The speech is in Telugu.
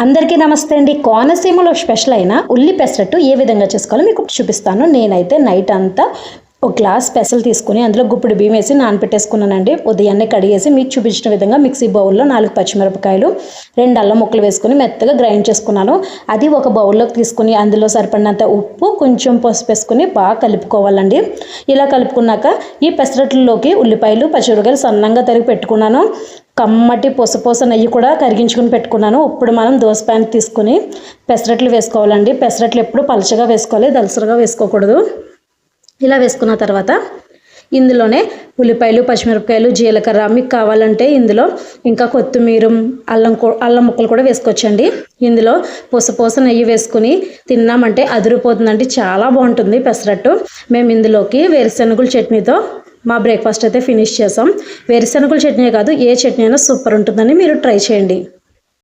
అందరికీ నమస్తే అండి. కోనసీమలో స్పెషల్ అయిన ఉల్లి పెసరట్టు ఏ విధంగా చేసుకోవాలో మీకు చూపిస్తాను. నేనైతే నైట్ అంతా ఒక గ్లాస్ పెసలు తీసుకుని అందులో గుప్పిడి బియ్యం వేసి నానపెట్టేసుకున్నానండి. ఉదయాన్నే కడిగేసి మీకు చూపించిన విధంగా మిక్సీ బౌల్లో 4 పచ్చిమిరపకాయలు 2 అల్లం ముక్కలు వేసుకుని మెత్తగా గ్రైండ్ చేసుకున్నాను. అది ఒక బౌల్లోకి తీసుకుని అందులో సరిపడినంత ఉప్పు, కొంచెం పసుపు వేసుకుని బాగా కలుపుకోవాలండి. ఇలా కలుపుకున్నాక ఈ పెసరట్లలోకి ఉల్లిపాయలు, పచ్చిమిరపకాయలు సన్నంగా తరిగి పెట్టుకున్నాను. కమ్మటి పొస నెయ్యి కూడా కరిగించుకుని పెట్టుకున్నాను. ఇప్పుడు మనం దోస ప్యాన్ తీసుకుని పెసరట్లు వేసుకోవాలండి. పెసరట్లు ఎప్పుడు పలచగా వేసుకోవాలి, దలసరగా వేసుకోకూడదు. ఇలా వేసుకున్న తర్వాత ఇందులోనే ఉల్లిపాయలు, పచ్చిమిరపకాయలు, జీలకర్ర, మీకు కావాలంటే ఇందులో ఇంకా కొత్తిమీర, అల్లం ముక్కలు కూడా వేసుకోవచ్చండి. ఇందులో పొస నెయ్యి వేసుకుని తిన్నామంటే అదిరిపోతుందండి. చాలా బాగుంటుంది పెసరట్టు. మేము ఇందులోకి వేరుశనగల చట్నీతో మా బ్రేక్ఫాస్ట్ అయితే ఫినిష్ చేసాం. వేరుశనగల చట్నీ కాదు, ఏ చట్నీ అయినా సూపర్ ఉంటుందని మీరు ట్రై చేయండి.